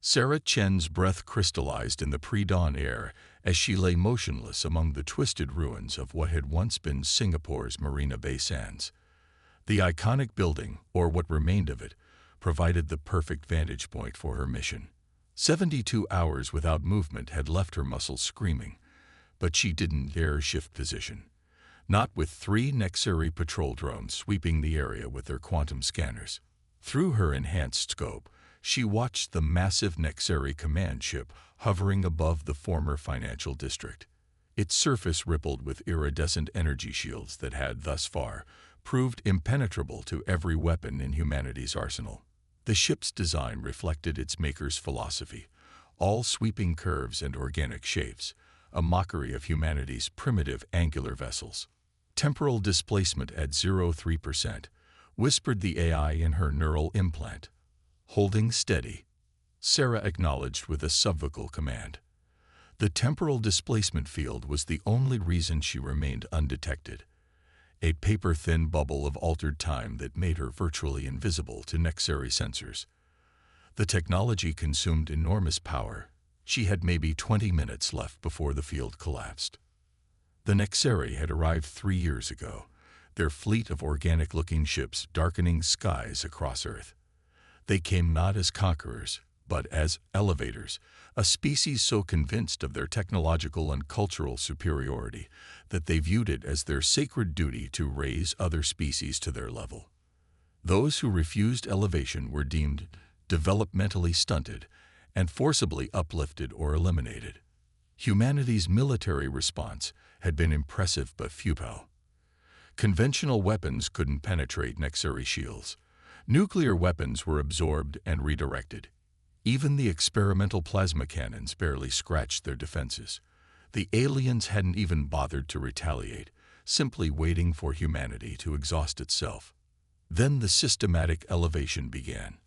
Sarah Chen's breath crystallized in the pre-dawn air as she lay motionless among the twisted ruins of what had once been Singapore's Marina Bay Sands. The iconic building, or what remained of it, provided the perfect vantage point for her mission. 72 hours without movement had left her muscles screaming, but she didn't dare shift position. Not with 3 Nexari patrol drones sweeping the area with their quantum scanners. Through her enhanced scope, she watched the massive Nexari command ship hovering above the former financial district. Its surface rippled with iridescent energy shields that had, thus far, proved impenetrable to every weapon in humanity's arsenal. The ship's design reflected its maker's philosophy, all sweeping curves and organic shapes, a mockery of humanity's primitive angular vessels. Temporal displacement at 0.3%, whispered the AI in her neural implant. Holding steady, Sarah acknowledged with a subvocal command. The temporal displacement field was the only reason she remained undetected. A paper-thin bubble of altered time that made her virtually invisible to Nexari sensors. The technology consumed enormous power. She had maybe 20 minutes left before the field collapsed. The Nexari had arrived 3 years ago, their fleet of organic-looking ships darkening skies across Earth. They came not as conquerors, but as elevators, a species so convinced of their technological and cultural superiority that they viewed it as their sacred duty to raise other species to their level. Those who refused elevation were deemed developmentally stunted and forcibly uplifted or eliminated. Humanity's military response had been impressive but futile. Conventional weapons couldn't penetrate Nexari shields. Nuclear weapons were absorbed and redirected. Even the experimental plasma cannons barely scratched their defenses. The aliens hadn't even bothered to retaliate, simply waiting for humanity to exhaust itself. Then the systematic elevation began.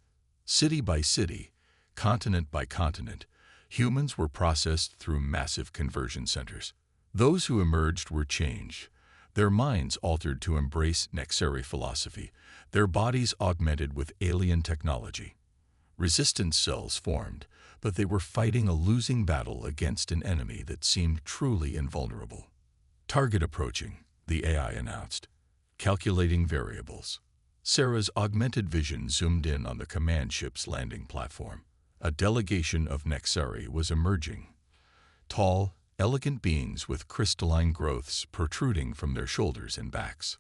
City by city, continent by continent, humans were processed through massive conversion centers. Those who emerged were changed, their minds altered to embrace Nexari philosophy, their bodies augmented with alien technology. Resistance cells formed, but they were fighting a losing battle against an enemy that seemed truly invulnerable. Target approaching, the AI announced. Calculating variables. Sarah's augmented vision zoomed in on the command ship's landing platform. A delegation of Nexari was emerging. Tall, elegant beings with crystalline growths protruding from their shoulders and backs.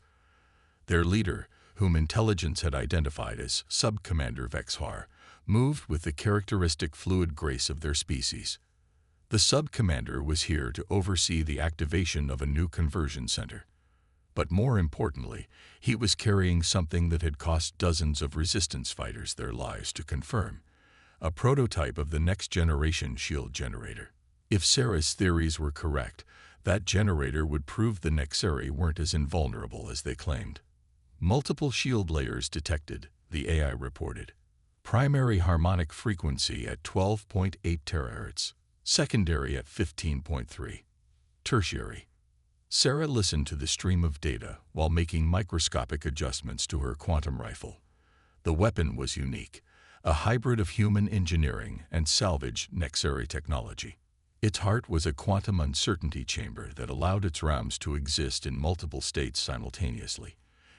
Their leader, whom intelligence had identified as Sub-Commander Vexhar, moved with the characteristic fluid grace of their species. The Sub-Commander was here to oversee the activation of a new conversion center. But more importantly, he was carrying something that had cost dozens of resistance fighters their lives to confirm, a prototype of the next-generation shield generator. If Sarah's theories were correct, that generator would prove the Nexari weren't as invulnerable as they claimed. Multiple shield layers detected, the AI reported. Primary harmonic frequency at 12.8 terahertz, secondary at 15.3. Tertiary. Sarah listened to the stream of data while making microscopic adjustments to her quantum rifle. The weapon was unique, a hybrid of human engineering and salvaged Nexari technology. Its heart was a quantum uncertainty chamber that allowed its rounds to exist in multiple states simultaneously.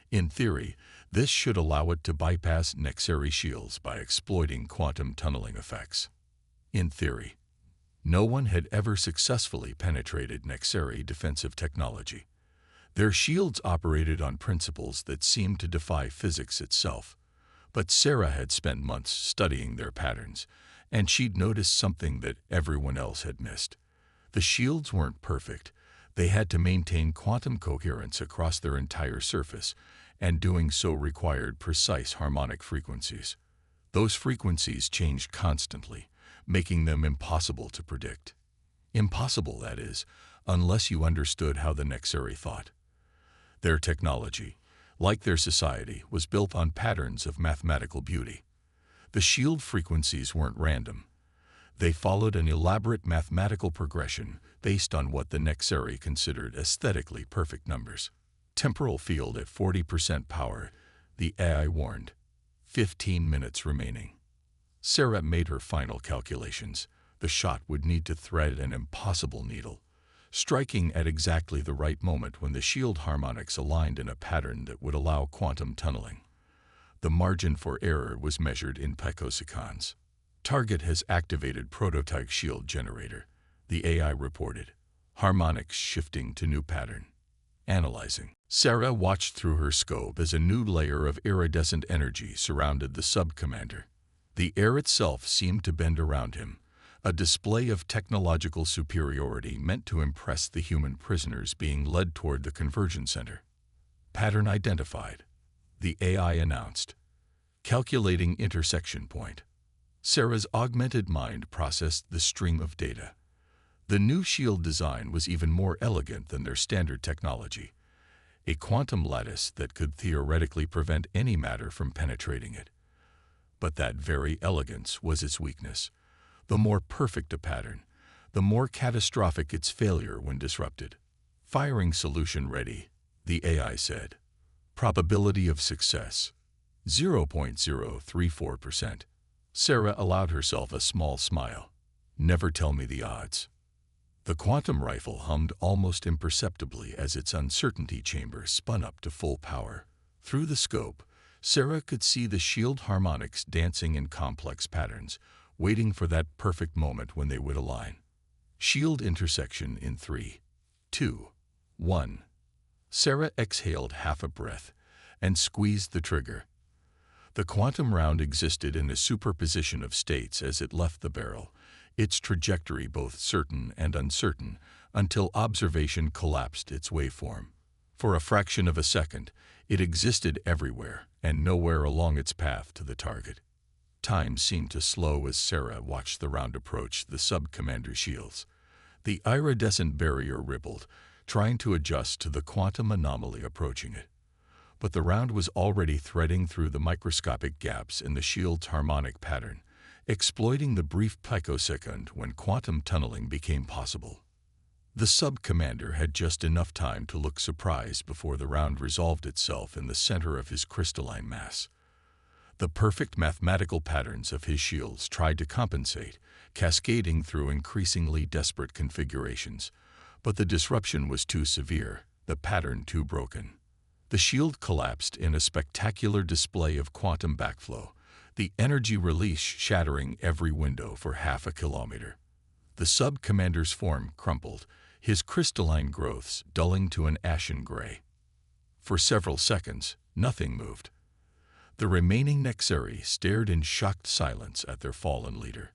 In theory, this should allow it to bypass Nexari shields by exploiting quantum tunneling effects. In theory. No one had ever successfully penetrated Nexari defensive technology. Their shields operated on principles that seemed to defy physics itself. But Sarah had spent months studying their patterns, and she'd noticed something that everyone else had missed. The shields weren't perfect. They had to maintain quantum coherence across their entire surface, and doing so required precise harmonic frequencies. Those frequencies changed constantly, making them impossible to predict. Impossible, that is, unless you understood how the Nexari thought. Their technology, like their society, was built on patterns of mathematical beauty. The shield frequencies weren't random. They followed an elaborate mathematical progression based on what the Nexari considered aesthetically perfect numbers. Temporal field at 40% power, the AI warned. 15 minutes remaining. Sarah made her final calculations. The shot would need to thread an impossible needle, striking at exactly the right moment when the shield harmonics aligned in a pattern that would allow quantum tunneling. The margin for error was measured in picoseconds. Target has activated prototype shield generator, the AI reported. Harmonics shifting to new pattern. Analyzing. Sarah watched through her scope as a new layer of iridescent energy surrounded the sub-commander. The air itself seemed to bend around him, a display of technological superiority meant to impress the human prisoners being led toward the conversion center. Pattern identified, the AI announced. Calculating intersection point. Sarah's augmented mind processed the stream of data. The new shield design was even more elegant than their standard technology, a quantum lattice that could theoretically prevent any matter from penetrating it. But that very elegance was its weakness. The more perfect a pattern, the more catastrophic its failure when disrupted. Firing solution ready, the AI said. Probability of success, 0.034%. Sarah allowed herself a small smile. Never tell me the odds. The quantum rifle hummed almost imperceptibly as its uncertainty chamber spun up to full power. Through the scope, Sarah could see the shield harmonics dancing in complex patterns, waiting for that perfect moment when they would align. Shield intersection in 3, 2, 1. Sarah exhaled half a breath and squeezed the trigger. The quantum round existed in a superposition of states as it left the barrel, its trajectory both certain and uncertain, until observation collapsed its waveform. For a fraction of a second, it existed everywhere and nowhere along its path to the target. Time seemed to slow as Sarah watched the round approach the sub-commander's shields. The iridescent barrier rippled, trying to adjust to the quantum anomaly approaching it. But the round was already threading through the microscopic gaps in the shield's harmonic pattern, exploiting the brief picosecond when quantum tunneling became possible. The sub-commander had just enough time to look surprised before the round resolved itself in the center of his crystalline mass. The perfect mathematical patterns of his shields tried to compensate, cascading through increasingly desperate configurations, but the disruption was too severe, the pattern too broken. The shield collapsed in a spectacular display of quantum backflow, the energy release shattering every window for half a kilometer. The sub-commander's form crumpled, his crystalline growths dulling to an ashen gray. For several seconds, nothing moved. The remaining Nexeri stared in shocked silence at their fallen leader.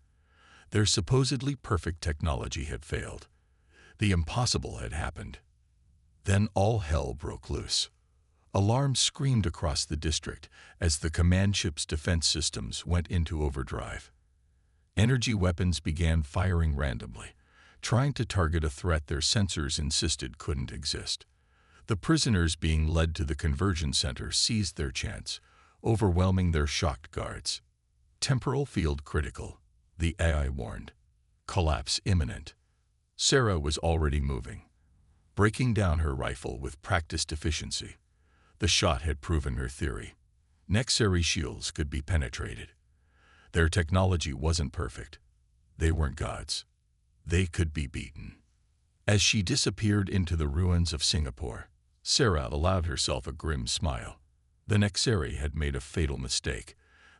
Their supposedly perfect technology had failed. The impossible had happened. Then all hell broke loose. Alarms screamed across the district as the command ship's defense systems went into overdrive. Energy weapons began firing randomly, trying to target a threat their sensors insisted couldn't exist. The prisoners being led to the conversion center seized their chance, overwhelming their shocked guards. Temporal field critical, the AI warned. Collapse imminent. Sarah was already moving, breaking down her rifle with practiced efficiency. The shot had proven her theory. Nexeri shields could be penetrated. Their technology wasn't perfect. They weren't gods. They could be beaten. As she disappeared into the ruins of Singapore, Sarah allowed herself a grim smile. The Nexeri had made a fatal mistake.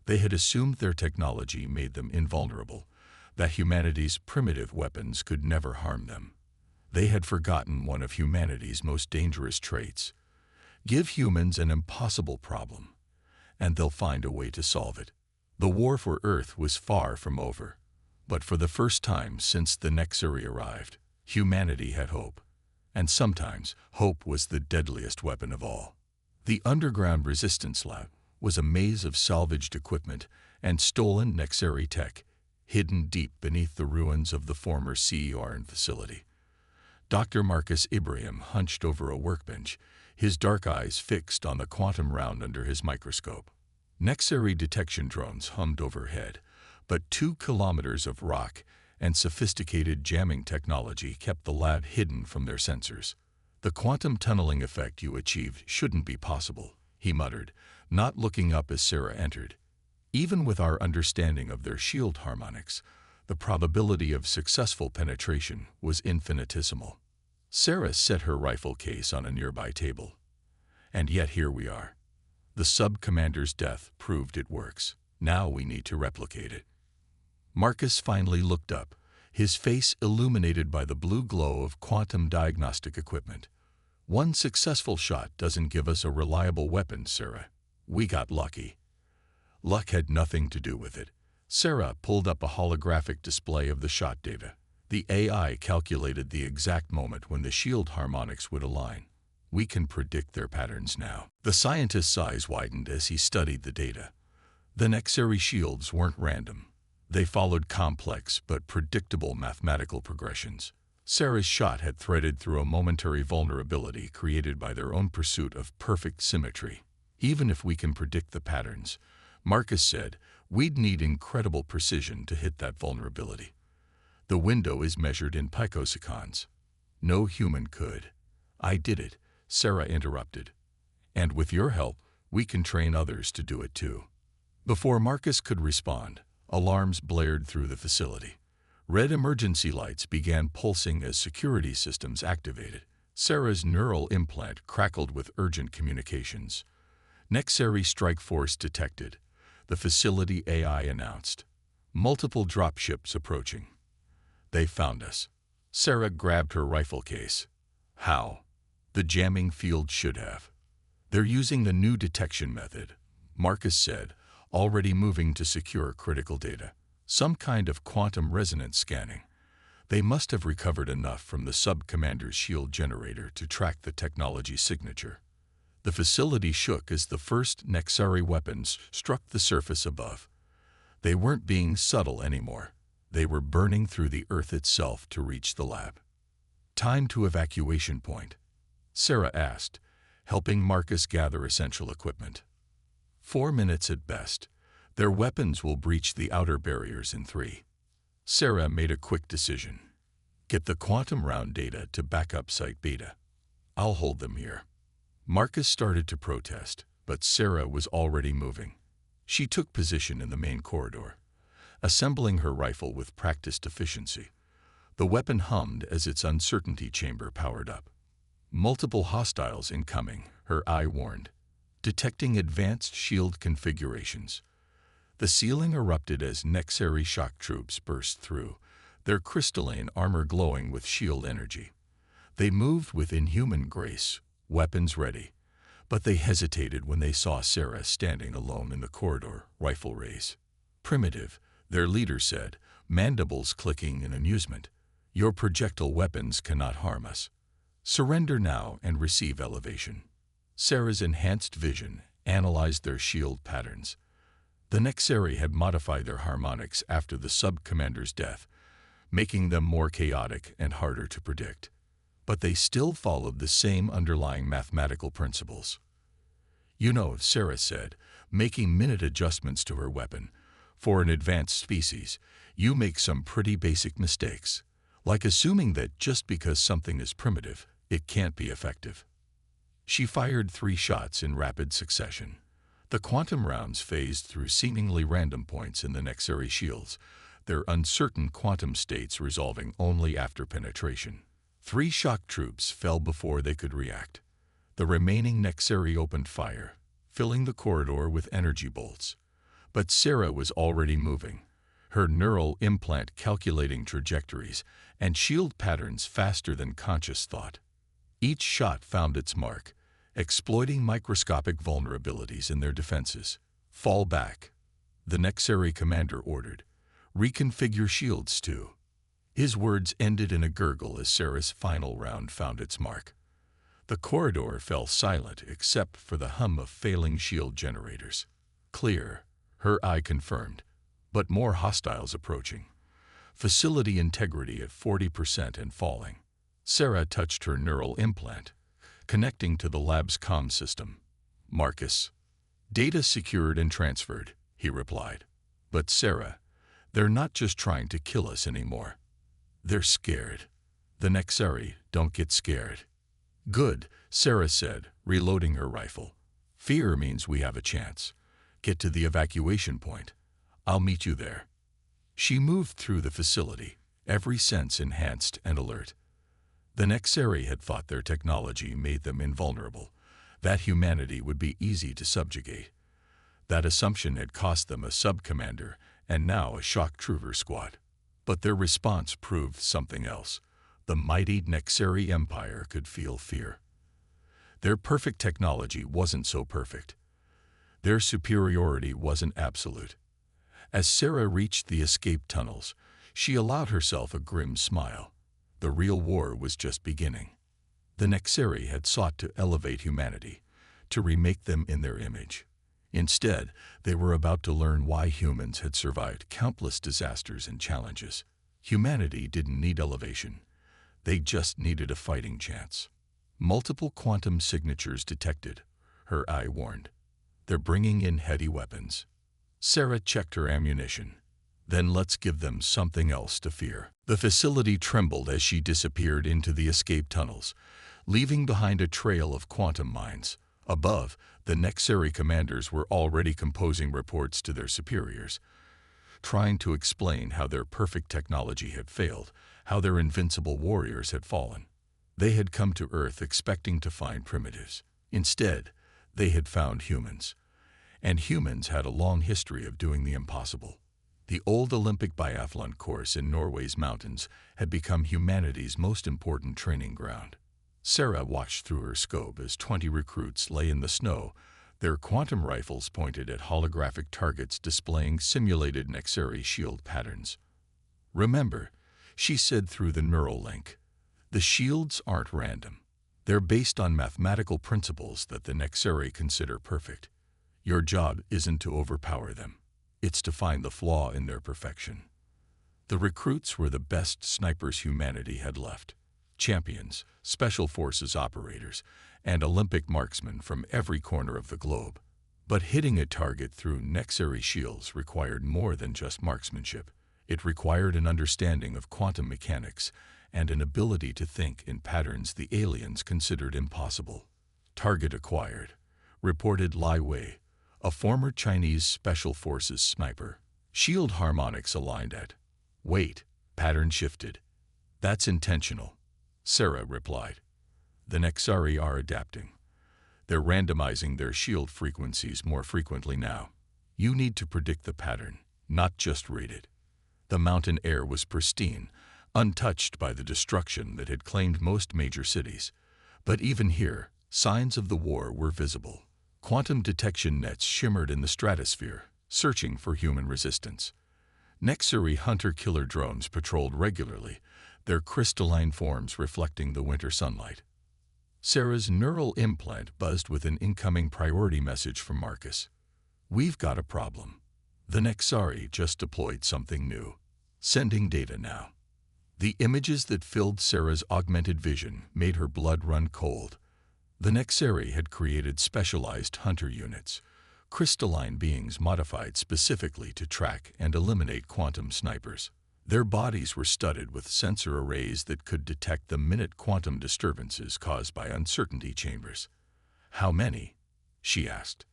They had assumed their technology made them invulnerable, that humanity's primitive weapons could never harm them. They had forgotten one of humanity's most dangerous traits. Give humans an impossible problem, and they'll find a way to solve it. The war for Earth was far from over, but for the first time since the Nexeri arrived, humanity had hope. And sometimes, hope was the deadliest weapon of all. The underground resistance lab was a maze of salvaged equipment and stolen Nexeri tech, hidden deep beneath the ruins of the former CERN facility. Dr. Marcus Ibrahim hunched over a workbench, his dark eyes fixed on the quantum round under his microscope. Nexeri detection drones hummed overhead, but 2 kilometers of rock and sophisticated jamming technology kept the lab hidden from their sensors. The quantum tunneling effect you achieved shouldn't be possible, he muttered, not looking up as Sarah entered. Even with our understanding of their shield harmonics, the probability of successful penetration was infinitesimal. Sarah set her rifle case on a nearby table. And yet here we are. The sub-commander's death proved it works. Now we need to replicate it. Marcus finally looked up, his face illuminated by the blue glow of quantum diagnostic equipment. One successful shot doesn't give us a reliable weapon, Sarah. We got lucky. Luck had nothing to do with it. Sarah pulled up a holographic display of the shot data. The AI calculated the exact moment when the shield harmonics would align. We can predict their patterns now. The scientist's eyes widened as he studied the data. The Nexari shields weren't random. They followed complex but predictable mathematical progressions. Sarah's shot had threaded through a momentary vulnerability created by their own pursuit of perfect symmetry. Even if we can predict the patterns, Marcus said, we'd need incredible precision to hit that vulnerability. The window is measured in picoseconds. No human could. I did it, Sarah interrupted. And with your help, we can train others to do it too. Before Marcus could respond, alarms blared through the facility. Red emergency lights began pulsing as security systems activated. Sarah's neural implant crackled with urgent communications. Nexari strike force detected. The facility AI announced. Multiple dropships approaching. They found us. Sarah grabbed her rifle case. How? The jamming field should have. They're using the new detection method, Marcus said, already moving to secure critical data. Some kind of quantum resonance scanning. They must have recovered enough from the sub-commander's shield generator to track the technology signature. The facility shook as the first Nexari weapons struck the surface above. They weren't being subtle anymore. They were burning through the earth itself to reach the lab. Time to evacuation point, Sarah asked, helping Marcus gather essential equipment. 4 minutes at best. Their weapons will breach the outer barriers in 3. Sarah made a quick decision. Get the quantum round data to backup site beta. I'll hold them here. Marcus started to protest, but Sarah was already moving. She took position in the main corridor, assembling her rifle with practiced efficiency. The weapon hummed as its uncertainty chamber powered up. Multiple hostiles incoming, her eye warned, detecting advanced shield configurations. The ceiling erupted as Nexari shock troops burst through, their crystalline armor glowing with shield energy. They moved with inhuman grace, weapons ready, but they hesitated when they saw Sarah standing alone in the corridor, rifle raised. Primitive, their leader said, mandibles clicking in amusement. Your projectile weapons cannot harm us. Surrender now and receive elevation. Sarah's enhanced vision analyzed their shield patterns. The Nexari had modified their harmonics after the sub-commander's death, making them more chaotic and harder to predict. But they still followed the same underlying mathematical principles. You know, Sarah said, making minute adjustments to her weapon. For an advanced species, you make some pretty basic mistakes, like assuming that just because something is primitive, it can't be effective. She fired 3 shots in rapid succession. The quantum rounds phased through seemingly random points in the Nexari shields, their uncertain quantum states resolving only after penetration. 3 shock troops fell before they could react. The remaining Nexari opened fire, filling the corridor with energy bolts. But Sarah was already moving, her neural implant calculating trajectories and shield patterns faster than conscious thought. Each shot found its mark, exploiting microscopic vulnerabilities in their defenses. Fall back, the Nexari commander ordered. Reconfigure shields too. His words ended in a gurgle as Sarah's final round found its mark. The corridor fell silent except for the hum of failing shield generators. Clear, her eye confirmed, but more hostiles approaching. Facility integrity at 40% and falling. Sarah touched her neural implant, connecting to the lab's comm system. Marcus. Data secured and transferred, he replied. But Sarah, they're not just trying to kill us anymore. They're scared. The Nexari don't get scared. Good, Sarah said, reloading her rifle. Fear means we have a chance. Get to the evacuation point. I'll meet you there." She moved through the facility, every sense enhanced and alert. The Nexari had thought their technology made them invulnerable, that humanity would be easy to subjugate. That assumption had cost them a sub-commander and now a shock trooper squad. But their response proved something else. The mighty Nexari Empire could feel fear. Their perfect technology wasn't so perfect. Their superiority wasn't absolute. As Sarah reached the escape tunnels, she allowed herself a grim smile. The real war was just beginning. The Nexari had sought to elevate humanity, to remake them in their image. Instead, they were about to learn why humans had survived countless disasters and challenges. Humanity didn't need elevation. They just needed a fighting chance. Multiple quantum signatures detected, her eye warned. They're bringing in heavy weapons. Sarah checked her ammunition. Then let's give them something else to fear. The facility trembled as she disappeared into the escape tunnels, leaving behind a trail of quantum mines. Above, the Nexari commanders were already composing reports to their superiors, trying to explain how their perfect technology had failed, how their invincible warriors had fallen. They had come to Earth expecting to find primitives. Instead, they had found humans. And humans had a long history of doing the impossible. The old Olympic biathlon course in Norway's mountains had become humanity's most important training ground. Sarah watched through her scope as 20 recruits lay in the snow, their quantum rifles pointed at holographic targets displaying simulated Nexari shield patterns. "Remember," she said through the neural link, "the shields aren't random. They're based on mathematical principles that the Nexari consider perfect. Your job isn't to overpower them. It's to find the flaw in their perfection." The recruits were the best snipers humanity had left. Champions, special forces operators, and Olympic marksmen from every corner of the globe. But hitting a target through Nexari shields required more than just marksmanship. It required an understanding of quantum mechanics and an ability to think in patterns the aliens considered impossible. "Target acquired," reported Lai Wei, a former Chinese special forces sniper. "Shield harmonics aligned at." "Wait," pattern shifted. "That's intentional," Sarah replied. "The Nexari are adapting. They're randomizing their shield frequencies more frequently now. You need to predict the pattern, not just read it." The mountain air was pristine, untouched by the destruction that had claimed most major cities. But even here, signs of the war were visible. Quantum detection nets shimmered in the stratosphere, searching for human resistance. Nexari hunter-killer drones patrolled regularly, their crystalline forms reflecting the winter sunlight. Sarah's neural implant buzzed with an incoming priority message from Marcus. "We've got a problem. The Nexari just deployed something new. Sending data now." The images that filled Sarah's augmented vision made her blood run cold. The Nexari had created specialized hunter units, crystalline beings modified specifically to track and eliminate quantum snipers. Their bodies were studded with sensor arrays that could detect the minute quantum disturbances caused by uncertainty chambers. "How many?" she asked.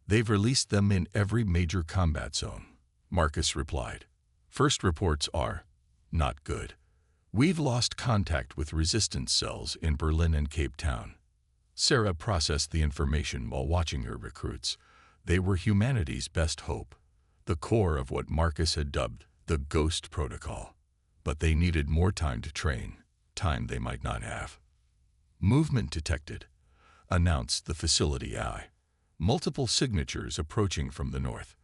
"They've released them in every major combat zone," Marcus replied. "First reports are not good. We've lost contact with resistance cells in Berlin and Cape Town." Sarah processed the information while watching her recruits. They were humanity's best hope, the core of what Marcus had dubbed the Ghost Protocol. But they needed more time to train, time they might not have. "Movement detected," announced the facility eye. "Multiple signatures approaching from the north.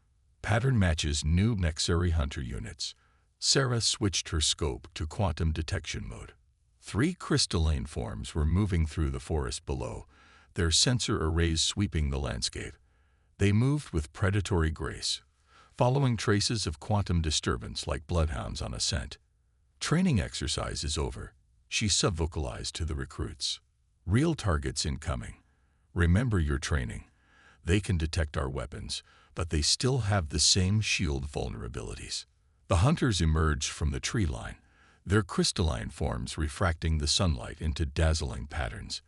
Pattern matches new Nexari hunter units." Sarah switched her scope to quantum detection mode. 3 crystalline forms were moving through the forest below, their sensor arrays sweeping the landscape. They moved with predatory grace, following traces of quantum disturbance like bloodhounds on a scent. "Training exercise is over," she subvocalized to the recruits. "Real targets incoming. Remember your training. They can detect our weapons, but they still have the same shield vulnerabilities." The hunters emerged from the tree line, their crystalline forms refracting the sunlight into dazzling patterns.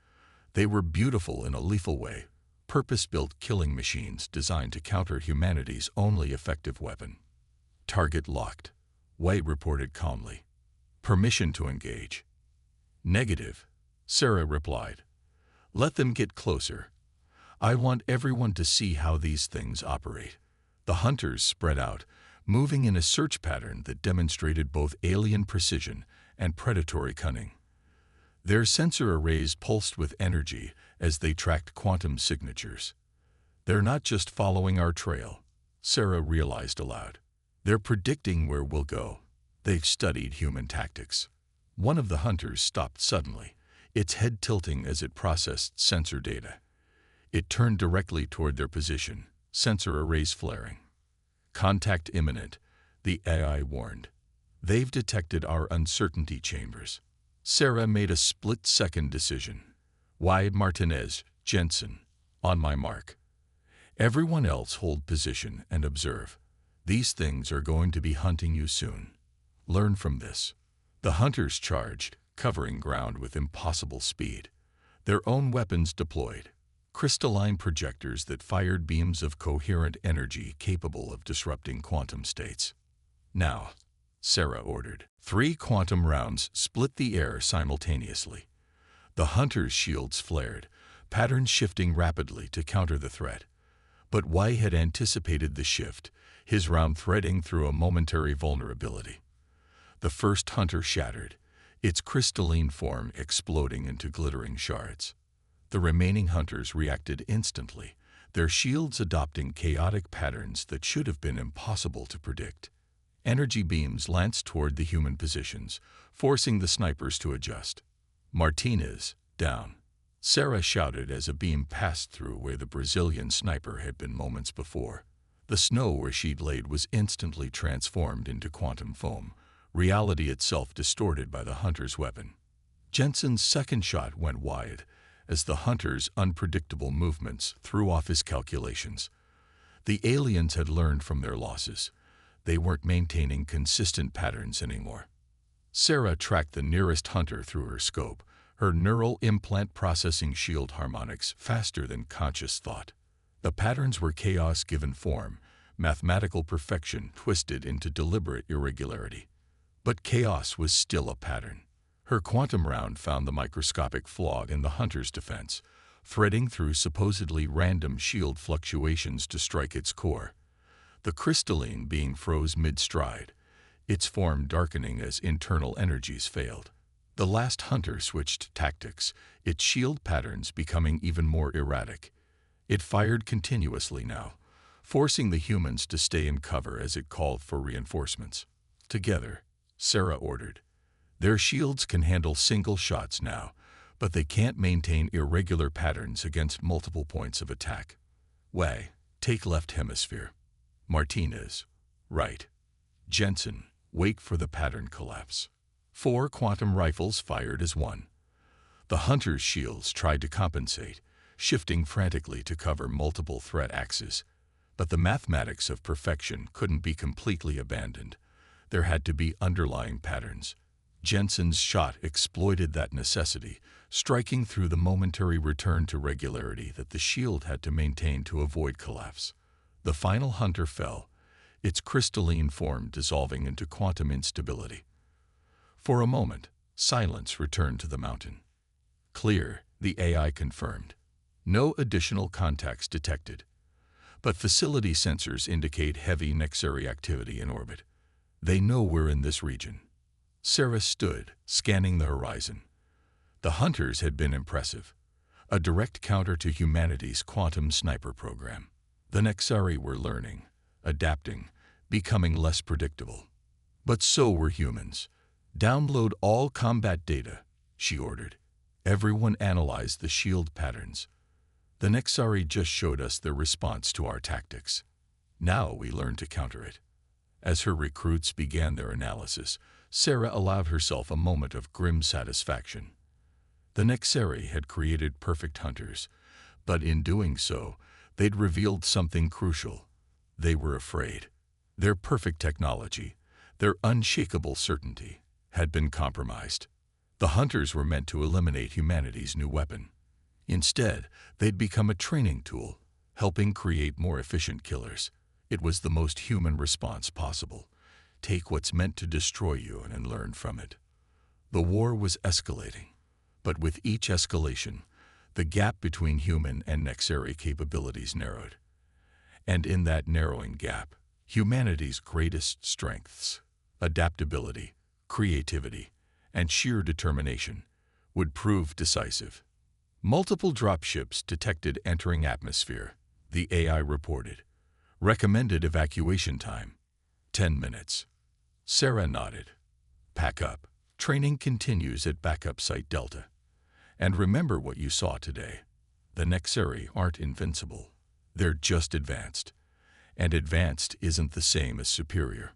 They were beautiful in a lethal way, purpose-built killing machines designed to counter humanity's only effective weapon. Target locked, White reported calmly. Permission to engage. Negative, Sarah replied. Let them get closer. I want everyone to see how these things operate. The hunters spread out, moving in a search pattern that demonstrated both alien precision and predatory cunning. Their sensor arrays pulsed with energy as they tracked quantum signatures. They're not just following our trail, Sarah realized aloud. They're predicting where we'll go. They've studied human tactics. One of the hunters stopped suddenly, its head tilting as it processed sensor data. It turned directly toward their position, sensor arrays flaring. Contact imminent, the AI warned. They've detected our uncertainty chambers. Sarah made a split-second decision. Wyatt Martinez, Jensen, on my mark. Everyone else hold position and observe. These things are going to be hunting you soon. Learn from this. The hunters charged, covering ground with impossible speed. Their own weapons deployed. Crystalline projectors that fired beams of coherent energy capable of disrupting quantum states. Now, Sarah ordered. 3 quantum rounds split the air simultaneously. The hunters' shields flared, patterns shifting rapidly to counter the threat. But Y had anticipated the shift, his round threading through a momentary vulnerability. The first hunter shattered, its crystalline form exploding into glittering shards. The remaining hunters reacted instantly, their shields adopting chaotic patterns that should have been impossible to predict. Energy beams lanced toward the human positions, forcing the snipers to adjust. Martinez, down. Sarah shouted as a beam passed through where the Brazilian sniper had been moments before. The snow where she'd laid was instantly transformed into quantum foam, reality itself distorted by the hunter's weapon. Jensen's second shot went wide, as the hunter's unpredictable movements threw off his calculations. The aliens had learned from their losses. They weren't maintaining consistent patterns anymore. Sarah tracked the nearest hunter through her scope, her neural implant processing shield harmonics faster than conscious thought. The patterns were chaos given form, mathematical perfection twisted into deliberate irregularity. But chaos was still a pattern. Her quantum round found the microscopic flaw in the hunter's defense, threading through supposedly random shield fluctuations to strike its core. The crystalline being froze mid-stride, its form darkening as internal energies failed. The last hunter switched tactics, its shield patterns becoming even more erratic. It fired continuously now, forcing the humans to stay in cover as it called for reinforcements. Together, Sarah ordered. Their shields can handle single shots now, but they can't maintain irregular patterns against multiple points of attack. Way, take left hemisphere. Martinez, right. Jensen, wait for the pattern collapse. 4 quantum rifles fired as one. The hunter's shields tried to compensate, shifting frantically to cover multiple threat axes. But the mathematics of perfection couldn't be completely abandoned. There had to be underlying patterns. Jensen's shot exploited that necessity, striking through the momentary return to regularity that the shield had to maintain to avoid collapse. The final hunter fell, its crystalline form dissolving into quantum instability. For a moment, silence returned to the mountain. Clear, the AI confirmed. No additional contacts detected. But facility sensors indicate heavy Nexari activity in orbit. They know we're in this region. Sarah stood, scanning the horizon. The hunters had been impressive. A direct counter to humanity's quantum sniper program. The Nexari were learning, adapting, becoming less predictable. But so were humans. Download all combat data, she ordered. Everyone analyzed the shield patterns. The Nexari just showed us their response to our tactics. Now we learn to counter it. As her recruits began their analysis, Sarah allowed herself a moment of grim satisfaction. The Nexari had created perfect hunters, but in doing so, they'd revealed something crucial. They were afraid. Their perfect technology, their unshakable certainty, had been compromised. The hunters were meant to eliminate humanity's new weapon. Instead, they'd become a training tool, helping create more efficient killers. It was the most human response possible. Take what's meant to destroy you and learn from it. The war was escalating, but with each escalation, the gap between human and Nexeri capabilities narrowed. And in that narrowing gap, humanity's greatest strengths, adaptability, creativity, and sheer determination, would prove decisive. Multiple dropships detected entering atmosphere, the AI reported. Recommended evacuation time, 10 minutes. Sarah nodded. Pack up. Training continues at Backup Site Delta. And remember what you saw today. The Nexeri aren't invincible. They're just advanced. And advanced isn't the same as superior.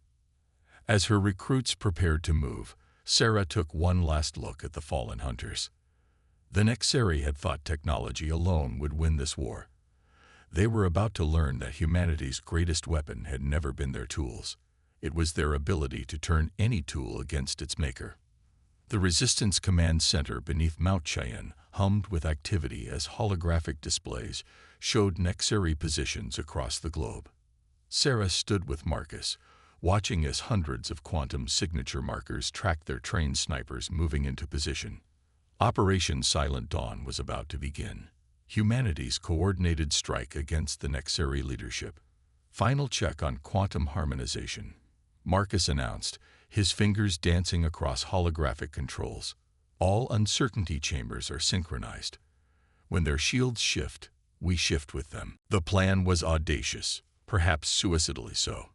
As her recruits prepared to move, Sarah took one last look at the fallen hunters. The Nexeri had thought technology alone would win this war. They were about to learn that humanity's greatest weapon had never been their tools. It was their ability to turn any tool against its maker. The Resistance Command Center beneath Mount Cheyenne hummed with activity as holographic displays showed Nexeri positions across the globe. Sarah stood with Marcus, watching as hundreds of quantum signature markers tracked their trained snipers moving into position. Operation Silent Dawn was about to begin. Humanity's coordinated strike against the Nexeri leadership. Final check on quantum harmonization, Marcus announced, his fingers dancing across holographic controls. All uncertainty chambers are synchronized. When their shields shift, we shift with them. The plan was audacious, perhaps suicidally so.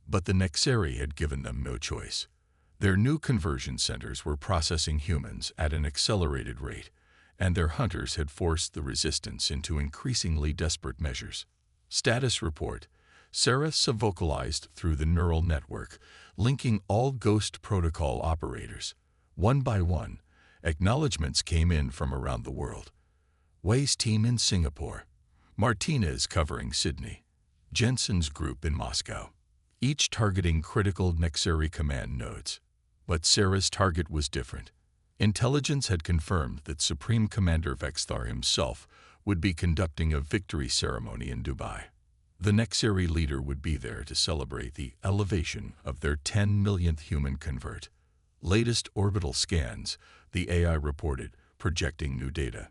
But the Nexeri had given them no choice. Their new conversion centers were processing humans at an accelerated rate, and their hunters had forced the resistance into increasingly desperate measures. Status report. Sarah vocalized through the neural network, linking all Ghost Protocol operators. One by one, acknowledgments came in from around the world. Wei's team in Singapore. Martinez covering Sydney. Jensen's group in Moscow. Each targeting critical Nexeri command nodes. But Sarah's target was different. Intelligence had confirmed that Supreme Commander Vexthar himself would be conducting a victory ceremony in Dubai. The Nexeri leader would be there to celebrate the elevation of their 10 millionth human convert. Latest orbital scans, the AI reported, projecting new data.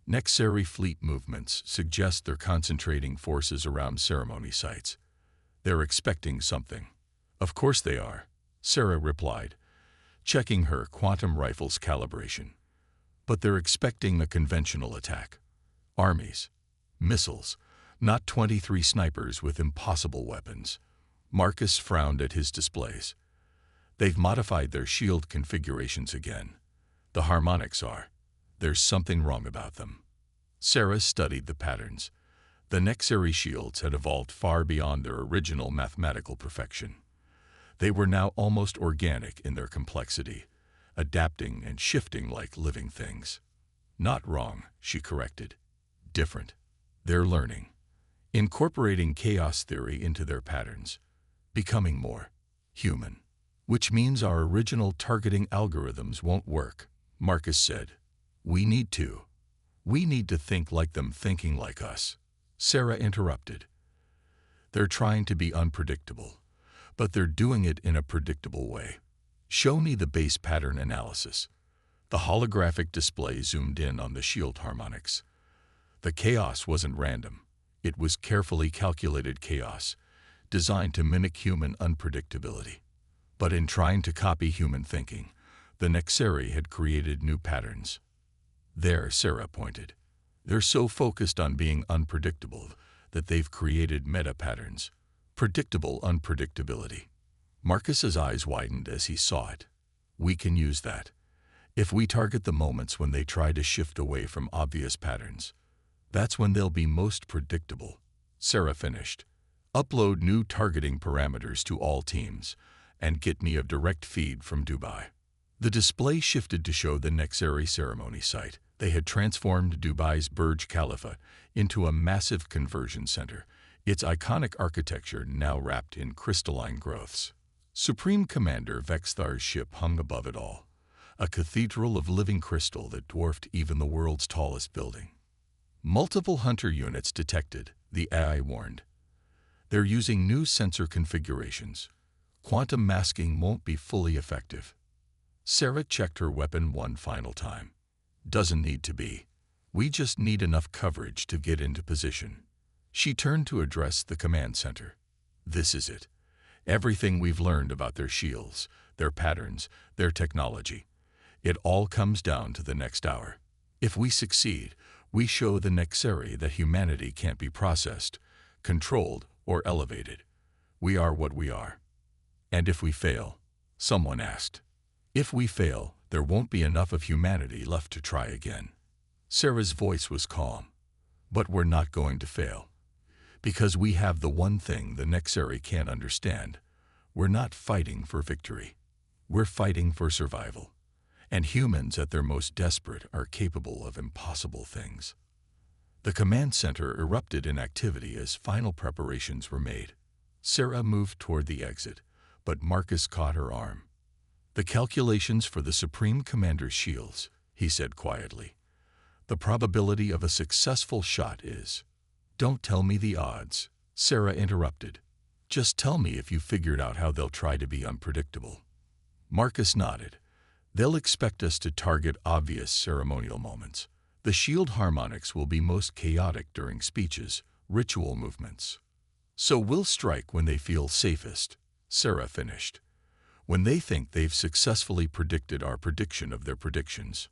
Nexeri fleet movements suggest they're concentrating forces around ceremony sites. They're expecting something. Of course they are, Sarah replied, checking her quantum rifle's calibration. But they're expecting a conventional attack. Armies. Missiles. Not 23 snipers with impossible weapons. Marcus frowned at his displays. They've modified their shield configurations again. The harmonics are. There's something wrong about them. Sarah studied the patterns. The Nexeri shields had evolved far beyond their original mathematical perfection. They were now almost organic in their complexity, adapting and shifting like living things. Not wrong, she corrected. Different. They're learning. Incorporating chaos theory into their patterns. Becoming more human. Which means our original targeting algorithms won't work, Marcus said. We need to. We need to think like them thinking like us. Sarah interrupted. They're trying to be unpredictable, but they're doing it in a predictable way. Show me the base pattern analysis. The holographic display zoomed in on the shield harmonics. The chaos wasn't random. It was carefully calculated chaos, designed to mimic human unpredictability. But in trying to copy human thinking, the Nexeri had created new patterns. There, Sarah pointed. They're so focused on being unpredictable that they've created meta-patterns. Predictable unpredictability. Marcus's eyes widened as he saw it. We can use that. If we target the moments when they try to shift away from obvious patterns, that's when they'll be most predictable. Sarah finished. Upload new targeting parameters to all teams, and get me a direct feed from Dubai. The display shifted to show the Nexeri ceremony site. They had transformed Dubai's Burj Khalifa into a massive conversion center, its iconic architecture now wrapped in crystalline growths. Supreme Commander Vexthar's ship hung above it all, a cathedral of living crystal that dwarfed even the world's tallest building. Multiple hunter units detected, the AI warned. They're using new sensor configurations. Quantum masking won't be fully effective. Sarah checked her weapon one final time. Doesn't need to be. We just need enough coverage to get into position. She turned to address the command center. This is it. Everything we've learned about their shields, their patterns, their technology. It all comes down to the next hour. If we succeed, we show the Nexeri that humanity can't be processed, controlled, or elevated. We are what we are. And if we fail, someone asked. If we fail, there won't be enough of humanity left to try again. Sarah's voice was calm. But we're not going to fail. Because we have the one thing the Nexeri can't understand. We're not fighting for victory. We're fighting for survival. And humans at their most desperate are capable of impossible things. The command center erupted in activity as final preparations were made. Sarah moved toward the exit, but Marcus caught her arm. The calculations for the Supreme Commander's shields, he said quietly. The probability of a successful shot is... Don't tell me the odds, Sarah interrupted. Just tell me if you figured out how they'll try to be unpredictable. Marcus nodded. They'll expect us to target obvious ceremonial moments. The shield harmonics will be most chaotic during speeches, ritual movements. So we'll strike when they feel safest, Sarah finished. When they think they've successfully predicted our prediction of their predictions.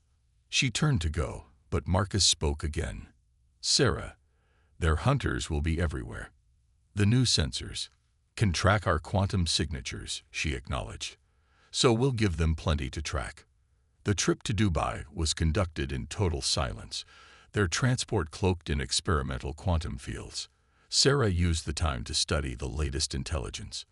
She turned to go, but Marcus spoke again. Sarah, their hunters will be everywhere. The new sensors can track our quantum signatures, she acknowledged. So we'll give them plenty to track. The trip to Dubai was conducted in total silence, their transport cloaked in experimental quantum fields. Sarah used the time to study the latest intelligence.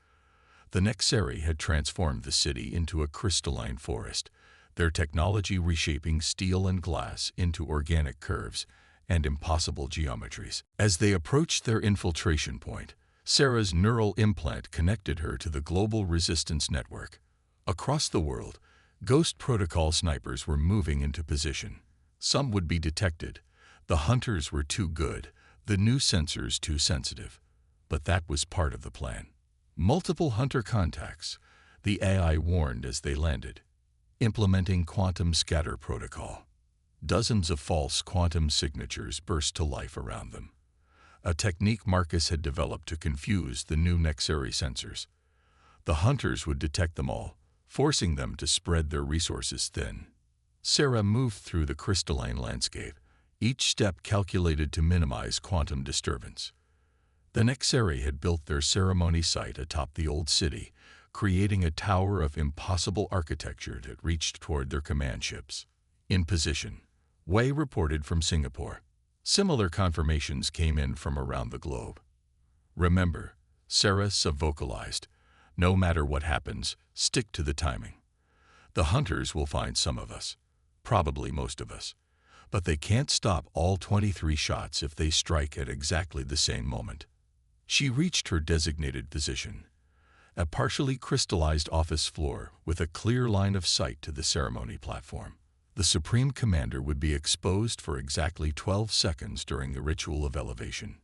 The Nexeri had transformed the city into a crystalline forest, their technology reshaping steel and glass into organic curves and impossible geometries. As they approached their infiltration point, Sarah's neural implant connected her to the global resistance network. Across the world, Ghost Protocol snipers were moving into position. Some would be detected. The hunters were too good, the new sensors too sensitive. But that was part of the plan. Multiple hunter contacts, the AI warned as they landed. Implementing quantum scatter protocol. Dozens of false quantum signatures burst to life around them. A technique Marcus had developed to confuse the new Nexeri sensors. The hunters would detect them all, forcing them to spread their resources thin. Sarah moved through the crystalline landscape, each step calculated to minimize quantum disturbance. The Nexeri had built their ceremony site atop the old city, creating a tower of impossible architecture that reached toward their command ships. In position, Wei reported from Singapore. Similar confirmations came in from around the globe. Remember, Sarah vocalized, no matter what happens, stick to the timing. The hunters will find some of us, probably most of us, but they can't stop all 23 shots if they strike at exactly the same moment. She reached her designated position, a partially crystallized office floor with a clear line of sight to the ceremony platform. The Supreme Commander would be exposed for exactly 12 seconds during the ritual of elevation.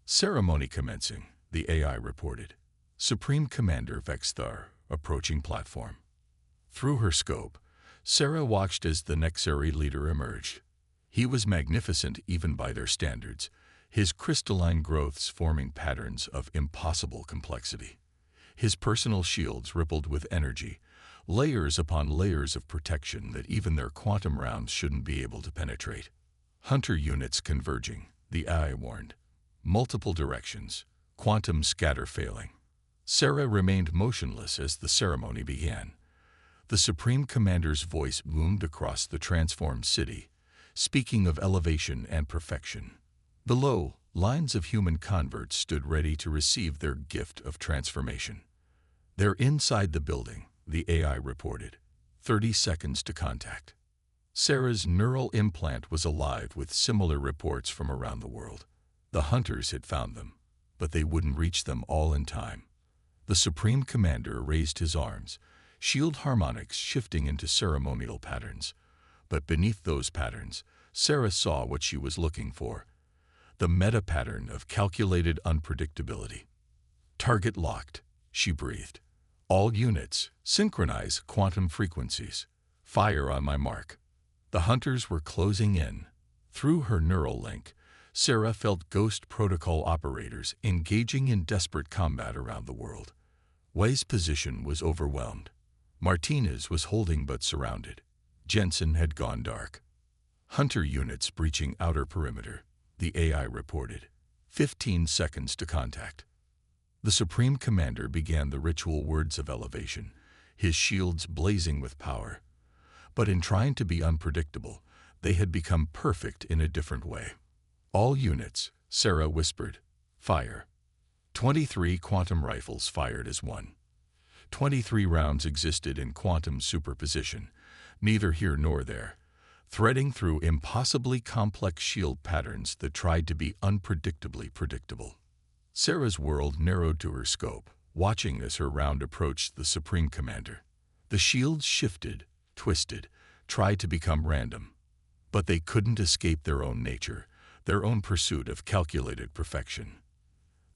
Ceremony commencing, the AI reported. Supreme Commander Vexthar, approaching platform. Through her scope, Sarah watched as the Nexeri leader emerged. He was magnificent even by their standards, his crystalline growths forming patterns of impossible complexity. His personal shields rippled with energy, layers upon layers of protection that even their quantum rounds shouldn't be able to penetrate. Hunter units converging, the AI warned. Multiple directions, quantum scatter failing. Sarah remained motionless as the ceremony began. The Supreme Commander's voice boomed across the transformed city, speaking of elevation and perfection. Below, lines of human converts stood ready to receive their gift of transformation. They're inside the building, the AI reported. 30 seconds to contact. Sarah's neural implant was alive with similar reports from around the world. The hunters had found them, but they wouldn't reach them all in time. The Supreme Commander raised his arms, shield harmonics shifting into ceremonial patterns. But beneath those patterns, Sarah saw what she was looking for, the meta-pattern of calculated unpredictability. Target locked, she breathed. All units, synchronize quantum frequencies. Fire on my mark. The hunters were closing in. Through her neural link, Sarah felt Ghost Protocol operators engaging in desperate combat around the world. Wei's position was overwhelmed. Martinez was holding but surrounded. Jensen had gone dark. Hunter units breaching outer perimeter, the AI reported. 15 seconds to contact. The Supreme Commander began the ritual words of elevation, his shields blazing with power. But in trying to be unpredictable, they had become perfect in a different way. All units, Sarah whispered, fire. 23 quantum rifles fired as one. 23 rounds existed in quantum superposition, neither here nor there, threading through impossibly complex shield patterns that tried to be unpredictably predictable. Sarah's world narrowed to her scope, watching as her round approached the Supreme Commander. The shields shifted, twisted, tried to become random. But they couldn't escape their own nature, their own pursuit of calculated perfection.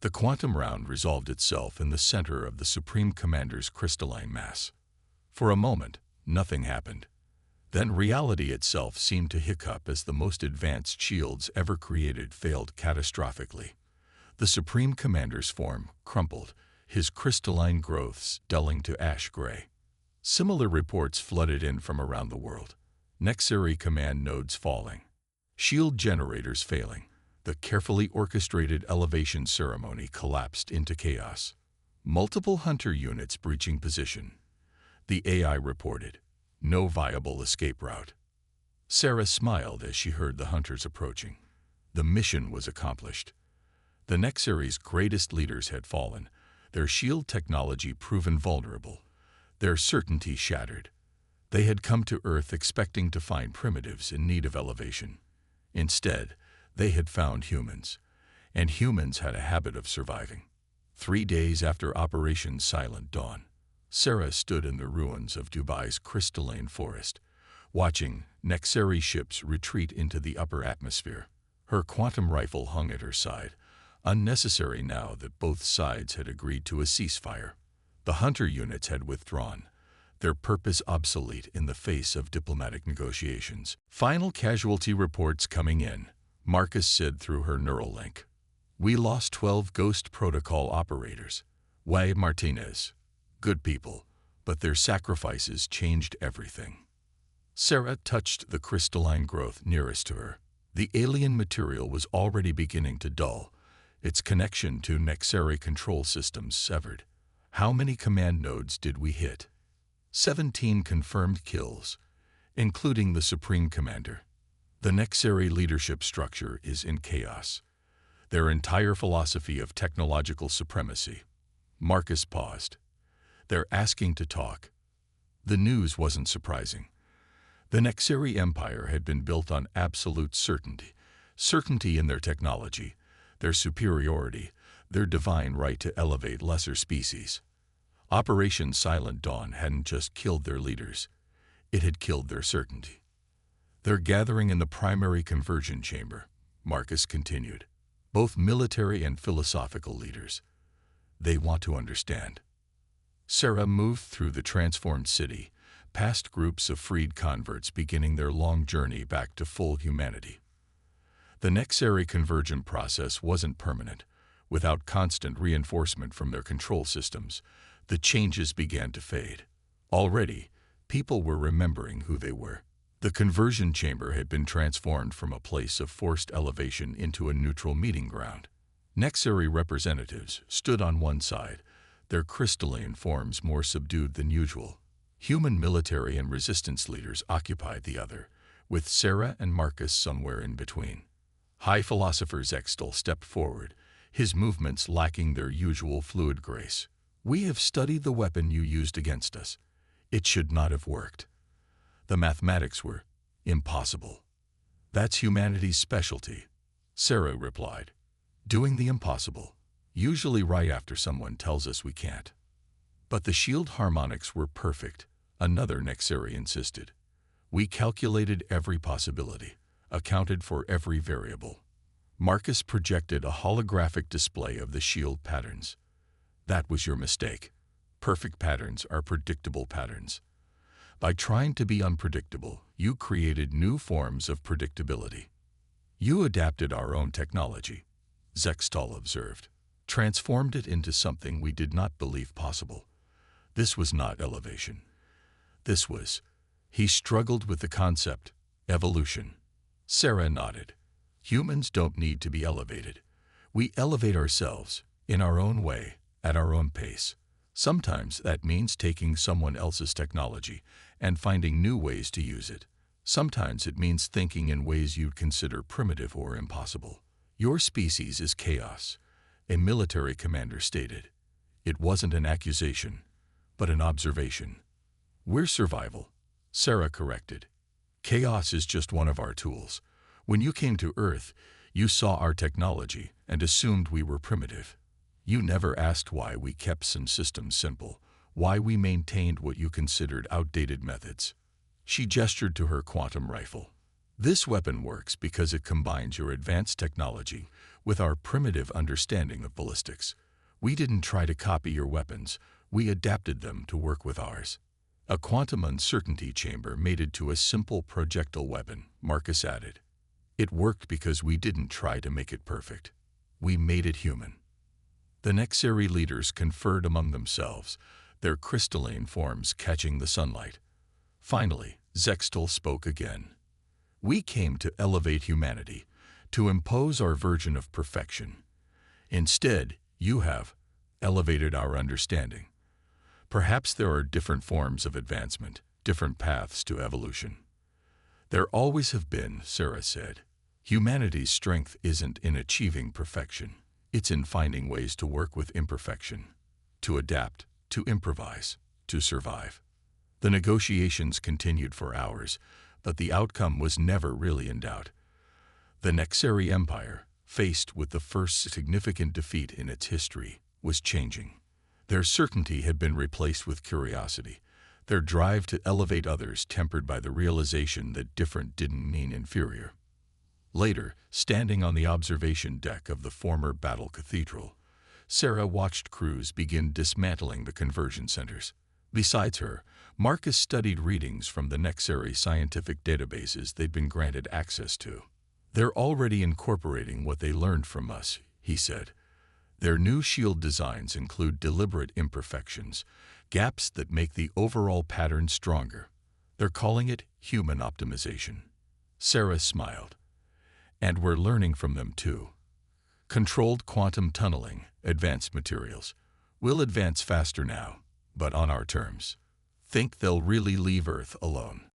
The quantum round resolved itself in the center of the Supreme Commander's crystalline mass. For a moment, nothing happened. Then reality itself seemed to hiccup as the most advanced shields ever created failed catastrophically. The Supreme Commander's form crumpled, his crystalline growths dulling to ash gray. Similar reports flooded in from around the world. Nexari command nodes falling. Shield generators failing. The carefully orchestrated elevation ceremony collapsed into chaos. Multiple hunter units breaching position. The AI reported. No viable escape route. Sarah smiled as she heard the hunters approaching. The mission was accomplished. The Nexari's greatest leaders had fallen, their shield technology proven vulnerable, their certainty shattered. They had come to Earth expecting to find primitives in need of elevation. Instead, they had found humans, and humans had a habit of surviving. 3 days after Operation Silent Dawn, Sarah stood in the ruins of Dubai's crystalline forest, watching Nexari ships retreat into the upper atmosphere. Her quantum rifle hung at her side, unnecessary now that both sides had agreed to a ceasefire. The hunter units had withdrawn, their purpose obsolete in the face of diplomatic negotiations. Final casualty reports coming in, Marcus said through her neural link. We lost 12 Ghost Protocol operators. Way Martinez. Good people, but their sacrifices changed everything. Sarah touched the crystalline growth nearest to her. The alien material was already beginning to dull, its connection to Nexari control systems severed. How many command nodes did we hit? 17 confirmed kills, including the Supreme Commander. The Nexari leadership structure is in chaos. Their entire philosophy of technological supremacy. Marcus paused. They're asking to talk. The news wasn't surprising. The Nexari Empire had been built on absolute certainty. Certainty in their technology, their superiority, their divine right to elevate lesser species. Operation Silent Dawn hadn't just killed their leaders. It had killed their certainty. They're gathering in the primary conversion chamber, Marcus continued. Both military and philosophical leaders. They want to understand. Sarah moved through the transformed city, past groups of freed converts beginning their long journey back to full humanity. The Nexari conversion process wasn't permanent. Without constant reinforcement from their control systems, the changes began to fade. Already, people were remembering who they were. The conversion chamber had been transformed from a place of forced elevation into a neutral meeting ground. Nexari representatives stood on one side, their crystalline forms more subdued than usual. Human military and resistance leaders occupied the other, with Sarah and Marcus somewhere in between. High philosopher Zextal stepped forward, his movements lacking their usual fluid grace. We have studied the weapon you used against us. It should not have worked. The mathematics were impossible. That's humanity's specialty, Sarah replied. Doing the impossible, usually right after someone tells us we can't. But the shield harmonics were perfect, another Nexari insisted. We calculated every possibility, accounted for every variable. Marcus projected a holographic display of the shield patterns. That was your mistake. Perfect patterns are predictable patterns. By trying to be unpredictable, you created new forms of predictability. You adapted our own technology, Zextal observed, transformed it into something we did not believe possible. This was not elevation. This was, he struggled with the concept, evolution. Sarah nodded. Humans don't need to be elevated. We elevate ourselves, in our own way, at our own pace. Sometimes that means taking someone else's technology and finding new ways to use it. Sometimes it means thinking in ways you'd consider primitive or impossible. Your species is chaos, a military commander stated. It wasn't an accusation, but an observation. We're survival, Sarah corrected. Chaos is just one of our tools. When you came to Earth, you saw our technology and assumed we were primitive. You never asked why we kept some systems simple, why we maintained what you considered outdated methods. She gestured to her quantum rifle. This weapon works because it combines your advanced technology with our primitive understanding of ballistics. We didn't try to copy your weapons, we adapted them to work with ours. A quantum uncertainty chamber mated to a simple projectile weapon, Marcus added. It worked because we didn't try to make it perfect. We made it human. The Nexari leaders conferred among themselves, their crystalline forms catching the sunlight. Finally, Zextal spoke again. We came to elevate humanity, to impose our version of perfection. Instead, you have elevated our understanding. Perhaps there are different forms of advancement, different paths to evolution. There always have been, Sarah said. Humanity's strength isn't in achieving perfection. It's in finding ways to work with imperfection, to adapt, to improvise, to survive. The negotiations continued for hours, but the outcome was never really in doubt. The Nexari Empire, faced with the first significant defeat in its history, was changing. Their certainty had been replaced with curiosity, their drive to elevate others tempered by the realization that different didn't mean inferior. Later, standing on the observation deck of the former battle cathedral, Sarah watched crews begin dismantling the conversion centers. Besides her, Marcus studied readings from the Nexari scientific databases they'd been granted access to. They're already incorporating what they learned from us, he said. Their new shield designs include deliberate imperfections, gaps that make the overall pattern stronger. They're calling it human optimization. Sarah smiled. And we're learning from them too. Controlled quantum tunneling, advanced materials. We'll advance faster now, but on our terms. Think they'll really leave Earth alone?